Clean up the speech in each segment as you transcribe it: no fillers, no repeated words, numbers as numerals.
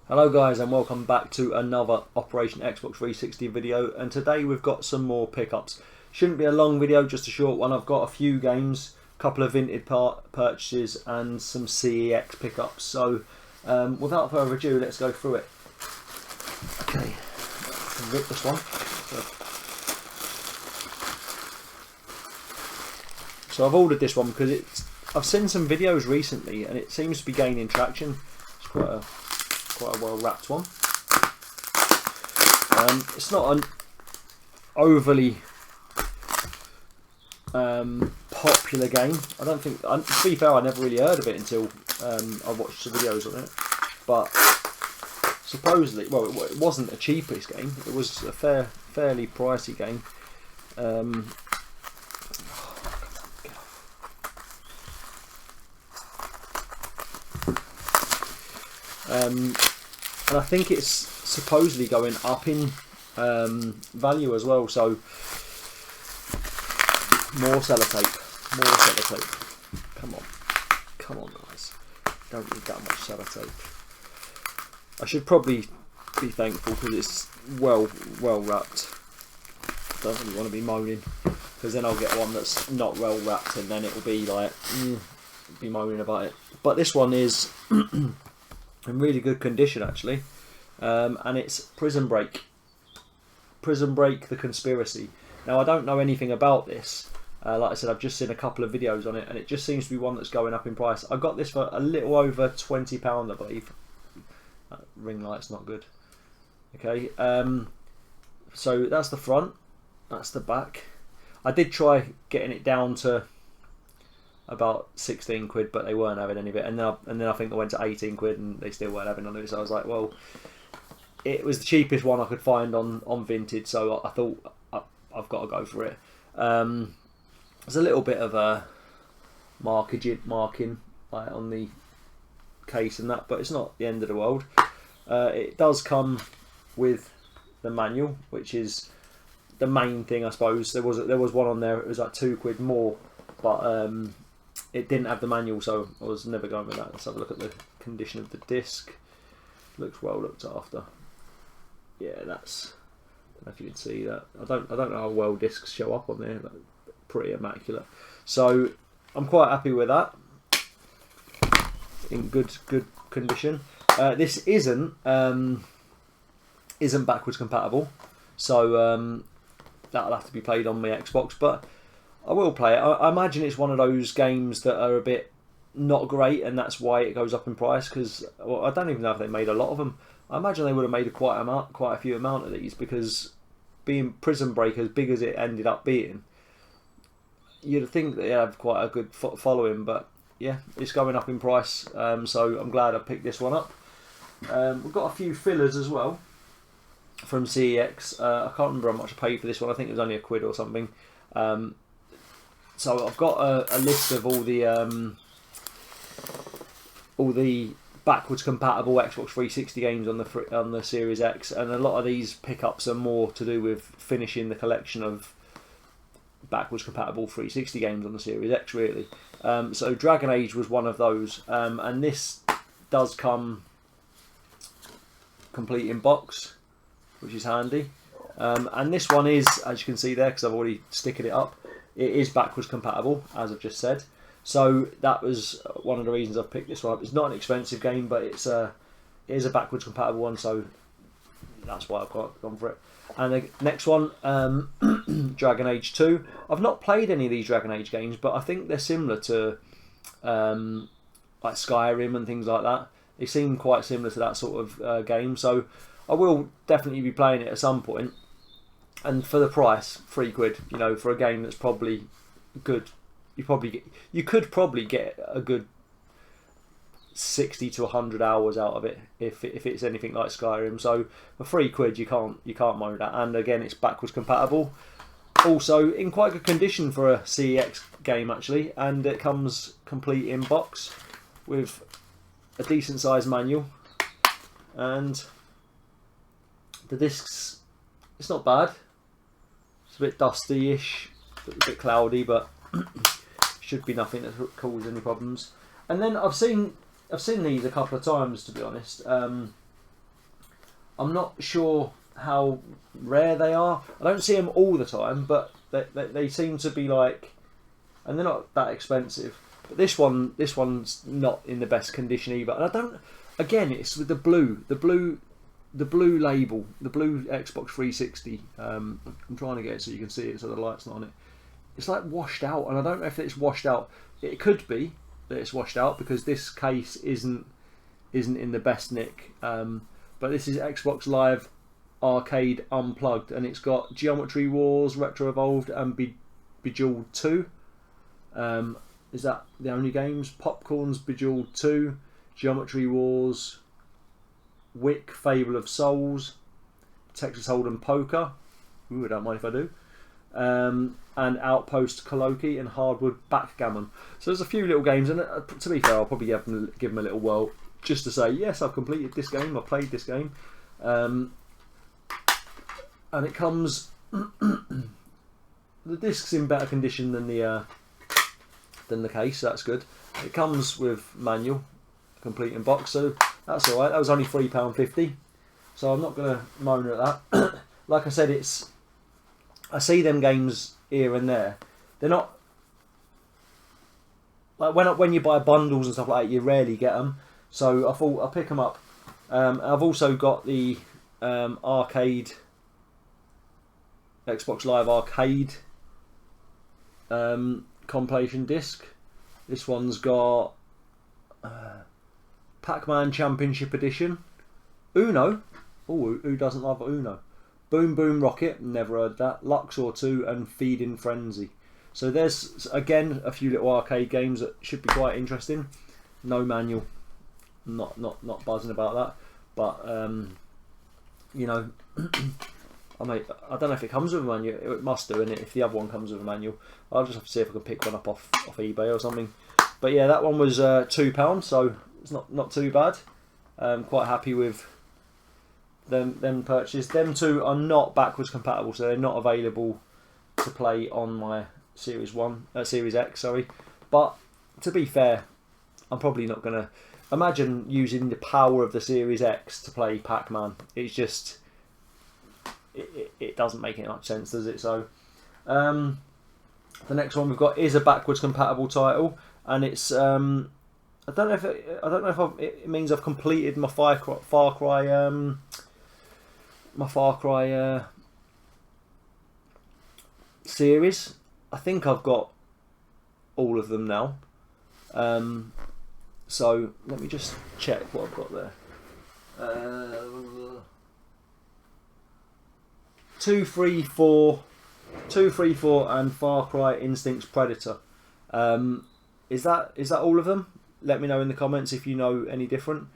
Hello guys, and welcome back to another Operation Xbox 360 video, and today we've got some more pickups. Shouldn't be a long video, just a short one. I've got a few games, a couple of Vinted purchases and some CEX pickups. So without further ado, let's go through it. Okay, rip this one. So I've ordered this one because I've seen some videos recently and it seems to be gaining traction. It's quite a well wrapped one. It's not an overly popular game. I don't think, to be fair, I never really heard of it until I watched the videos on it. But supposedly, well, it wasn't the cheapest game. It was a fairly pricey game. And I think it's supposedly going up in value as well, so more sellotape, come on guys, don't need that much sellotape. I should probably be thankful because it's well wrapped. Don't really want to be moaning, because then I'll get one that's not well wrapped and then it will be like be moaning about it. But this one is in really good condition actually, and it's Prison Break, The Conspiracy. Now I don't know anything about this, like I said, I've just seen a couple of videos on it and it just seems to be one that's going up in price. I got this for a little over £20 I believe. That ring light's not good. Okay, so that's the front, that's the back. I did try getting it down to about 16 quid, but they weren't having any of it, and then I think they went to 18 quid and they still weren't having none of it. So I was like, well, it was the cheapest one I could find on Vinted, so I thought I've got to go for it. There's a little bit of a marking like on the case and that, but it's not the end of the world. It does come with the manual, which is the main thing, I suppose. There was one on there, it was like 2 quid more, but it didn't have the manual, so I was never going with that. Let's have a look at the condition of the disc. Looks well looked after. Yeah, that's, I don't know if you can see that. I don't know how well discs show up on there. But pretty immaculate. So I'm quite happy with that. In good condition. This isn't backwards compatible, so that'll have to be played on my Xbox, but I will play it. I imagine it's one of those games that are a bit not great, and that's why it goes up in price. Because well, I don't even know if they made a lot of them. I imagine they would have made quite a few amount of these, because being Prison Break as big as it ended up being, you'd think that they have quite a good following. But yeah, it's going up in price, so I'm glad I picked this one up. We've got a few fillers as well from CEX. I can't remember how much I paid for this one. I think it was only £1 or something. So I've got a list of all the backwards compatible Xbox 360 games on the Series X, and a lot of these pickups are more to do with finishing the collection of backwards compatible 360 games on the Series X, really. So Dragon Age was one of those, and this does come complete in box, which is handy. And this one is, as you can see there, because I've already sticked it up, it is backwards compatible, as I've just said. So that was one of the reasons I've picked this one up. It's not an expensive game, but it is a backwards compatible one, so that's why I've gone for it. And the next one, Dragon Age 2. I've not played any of these Dragon Age games, but I think they're similar to like Skyrim and things like that. They seem quite similar to that sort of game, so I will definitely be playing it at some point. And for the price, £3, you know, for a game that's probably good, you could probably get a good 60 to 100 hours out of it if it's anything like Skyrim. So for £3 you can't moan that. And again, it's backwards compatible. Also in quite good condition for a CEX game actually, and it comes complete in box with a decent sized manual, and the discs, it's not bad. It's a bit dusty-ish, a bit cloudy, but should be nothing that causes any problems. And then I've seen these a couple of times, to be honest. I'm not sure how rare they are. I don't see them all the time, but they seem to be like, and they're not that expensive. But this one's not in the best condition either. And I don't. Again, it's with the blue label, the blue Xbox 360. I'm trying to get it so you can see it, so the light's not on it. It's like washed out, and I don't know if it's washed out. It could be that it's washed out because this case isn't in the best nick. But this is Xbox Live Arcade Unplugged, and it's got Geometry Wars, Retro Evolved, and Bejeweled 2. Is that the only games? Popcorn's Bejeweled 2, Geometry Wars, Wick, Fable of Souls, Texas Hold'em Poker. Ooh, I don't mind if I do. And Outpost Coloquy and Hardwood Backgammon. So there's a few little games, and to be fair, I'll probably give them a little whirl just to say, yes, I've completed this game, I played this game. And it comes, the disc's in better condition than the case, so that's good. It comes with manual, complete in box, so that's alright. That was only £3.50, so I'm not going to moan at that. Like I said, I see them games here and there. They're not like when you buy bundles and stuff like that, you rarely get them. So I thought I'll pick them up. I've also got the arcade Xbox Live Arcade compilation disc. This one's got Pac-Man Championship Edition, Uno. Oh, who doesn't love Uno? Boom Boom Rocket, never heard that. Luxor 2 and Feeding Frenzy. So there's again a few little arcade games that should be quite interesting. No manual, not buzzing about that. But you know, I don't know if it comes with a manual. It must do, and if the other one comes with a manual, I'll just have to see if I can pick one up off eBay or something. But yeah, that one was £2, so it's not too bad. Quite happy with them purchases. Them two are not backwards compatible, so they're not available to play on my Series X. Sorry, but to be fair, I'm probably not gonna imagine using the power of the Series X to play Pac-Man. It's just it doesn't make it much sense, does it? So the next one we've got is a backwards compatible title, and it's I don't know if it means I've completed my Far Cry series. I think I've got all of them now. So let me just check what I've got there. 2, 3, 4, and Far Cry Instincts Predator. Is that all of them? Let me know in the comments if you know any different.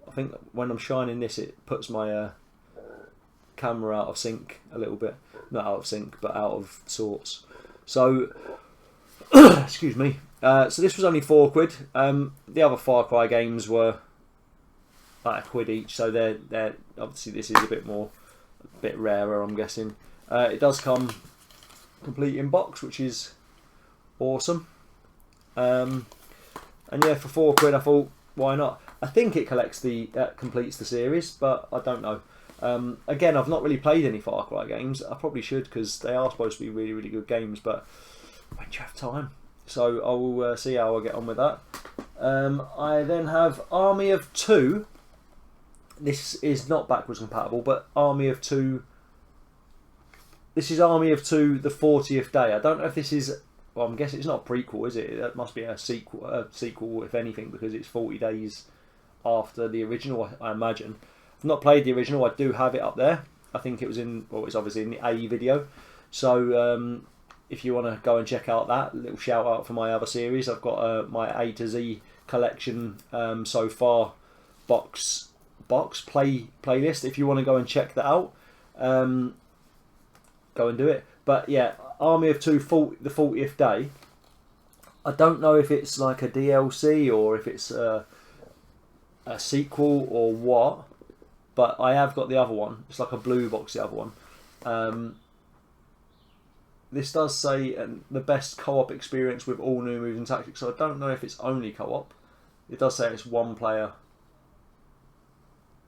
I think when I'm shining this, it puts my camera out of sync a little bit. Not out of sync, but out of sorts. So, excuse me. So this was only £4. The other Far Cry games were like £1 each. So they're obviously this is a bit rarer, I'm guessing. It does come complete in box, which is awesome. And yeah, for £4 I thought, why not? I think it completes the series, but I don't know. Again, I've not really played any Far Cry games. I probably should, because they are supposed to be really, really good games, but when do you have time? So I will see how I get on with that. I then have Army of 2. This is not backwards compatible, but Army of 2. This is Army of 2, the 40th day. I don't know if this is. Well, I'm guessing it's not a prequel, is it? That must be a sequel, if anything, because it's 40 days after the original, I imagine. I've not played the original. I do have it up there. I think it was it's obviously in the A video. So if you want to go and check out that, a little shout out for my other series. I've got my A to Z collection so far playlist. If you want to go and check that out, go and do it. But yeah, Army of Two, the 40th day. I don't know if it's like a DLC or if it's a sequel or what, but I have got the other one. It's like a blue box, the other one. This does say the best co-op experience with all new moves and tactics, so I don't know if it's only co-op. It does say it's one player.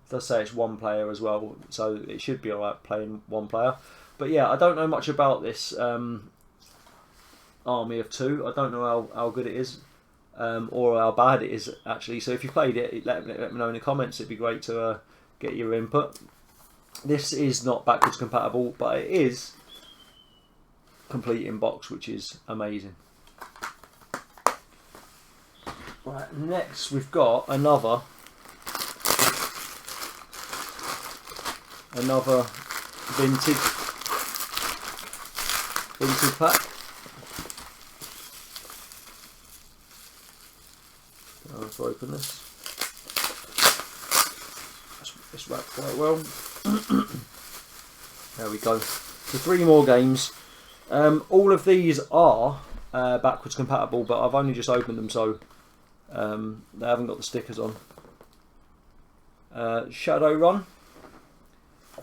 It does say it's one player as well, so it should be alright playing one player. But yeah, I don't know much about this Army of Two. I don't know how good it is or how bad it is actually. So if you played it, let me know in the comments. It'd be great to get your input. This is not backwards compatible, but it is complete in box, which is amazing. Right, next we've got another Vinted pack. I'll have to open this. It's wrapped quite well. There we go. So 3 more games. All of these are backwards compatible, but I've only just opened them, so they haven't got the stickers on. Shadowrun.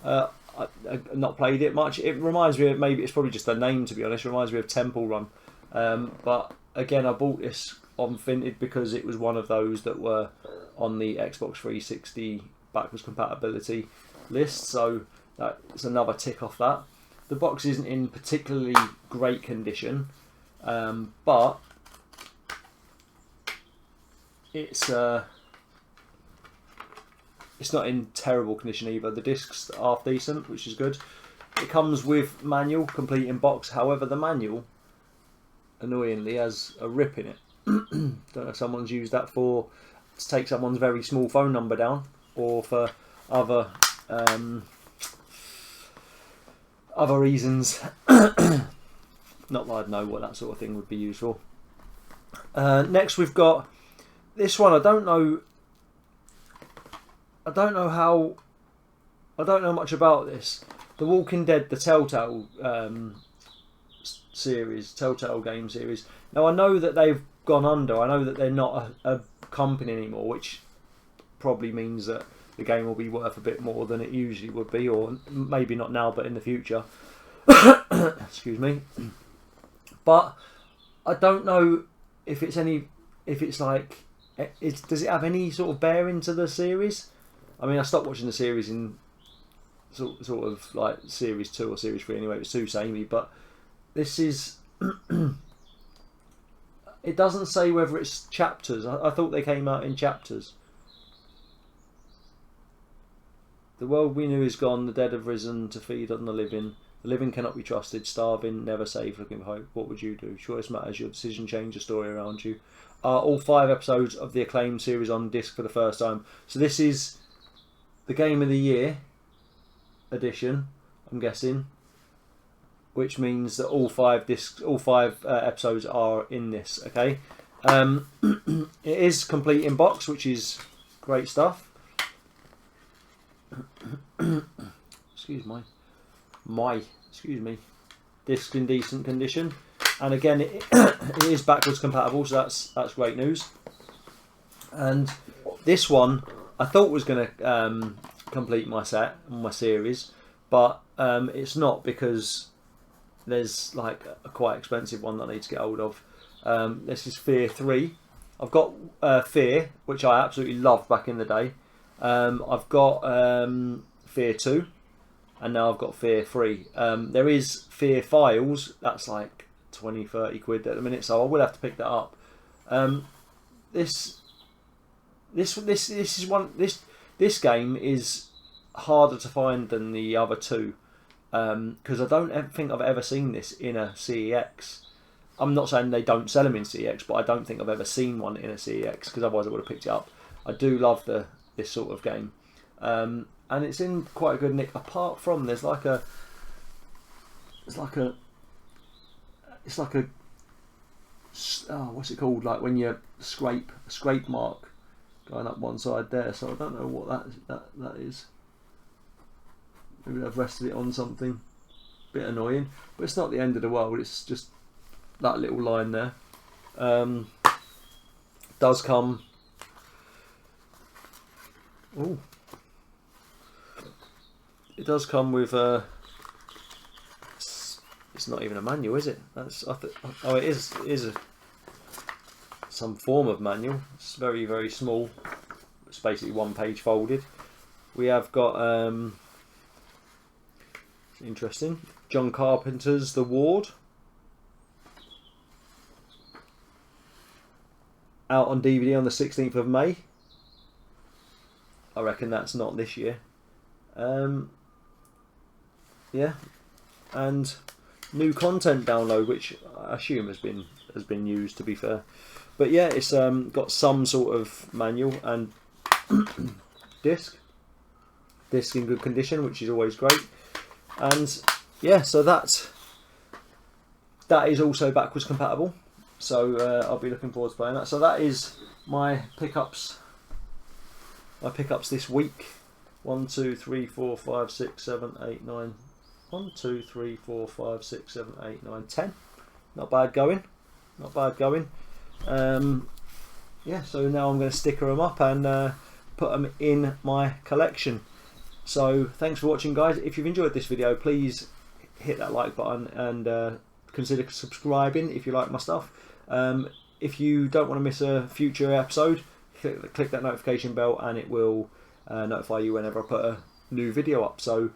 I've not played it much. It reminds me of, maybe it's probably just a name to be honest, it reminds me of Temple Run. But again, I bought this on Vinted because it was one of those that were on the Xbox 360 backwards compatibility list, so that's another tick off that. The box isn't in particularly great condition, but it's not in terrible condition either. The discs are half decent, which is good. It comes with manual, complete in box. However, the manual, annoyingly, has a rip in it. Don't know if someone's used that to take someone's very small phone number down, or for other reasons. Not that I'd know what that sort of thing would be used for. Next, we've got this one. I don't know much about this. The Walking Dead, the Telltale Telltale game series. Now I know that they've gone under. I know that they're not a company anymore, which probably means that the game will be worth a bit more than it usually would be, or maybe not now, but in the future. Excuse me. But I don't know if it's like, does it have any sort of bearing to the series? I mean, I stopped watching the series in sort of like series 2 or series 3 anyway. It was too samey, but this is. It doesn't say whether it's chapters. I thought they came out in chapters. The world we knew is gone. The dead have risen to feed on the living. The living cannot be trusted. Starving, never safe. Looking for hope. What would you do? Choice matters. Your decision changed the story around you. All 5 episodes of the acclaimed series on disc for the first time. So this is the Game of the Year edition, I'm guessing, which means that all 5 episodes are in this. Okay, it is complete in box, which is great stuff. Excuse me. Disc in decent condition, and again, it is backwards compatible, so that's great news. And this one I thought was going to complete my set, my series, but it's not, because there's like a quite expensive one that I need to get hold of. This is F.E.A.R 3. I've got F.E.A.R, which I absolutely loved back in the day. I've got F.E.A.R 2, and now I've got F.E.A.R 3. There is F.E.A.R Files. That's like 20-30 quid at the minute, so I will have to pick that up. This game is harder to find than the other 2, because I don't think I've ever seen this in a CEX. I'm not saying they don't sell them in CEX, but I don't think I've ever seen one in a CEX, because otherwise I would have picked it up. I do love this sort of game, and it's in quite a good nick. Apart from it's like a what's it called? Like when you scrape mark going up one side there. So I don't know what that is. Maybe I've rested it on something. bit annoying, but it's not the end of the world. It's just that little line there. Does come. Oh, it does come with. It's not even a manual, is it? That's oh, it is. It is some form of manual. It's very, very small. It's basically one page folded. We have got interesting, John Carpenter's The Ward, out on DVD on the 16th of May. I reckon that's not this year. Yeah, and new content download, which I assume has been used, to be fair. But yeah, it's got some sort of manual and disc in good condition, which is always great. And yeah, so that is also backwards compatible. So I'll be looking forward to playing that. So that is my pickups. My pickups this week. 1, 2, 3, 4, 5, 6, 7, 8, 9. 1, 2, 3, 4, 5, 6, 7, 8, 9, 10. Not bad going. Not bad going. Yeah, so now I'm going to sticker them up and put them in my collection. So thanks for watching, guys. If you've enjoyed this video, please hit that like button and consider subscribing if you like my stuff. If you don't want to miss a future episode, click that notification bell and it will notify you whenever I put a new video up. So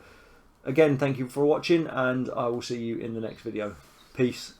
again, thank you for watching, and I will see you in the next video. Peace.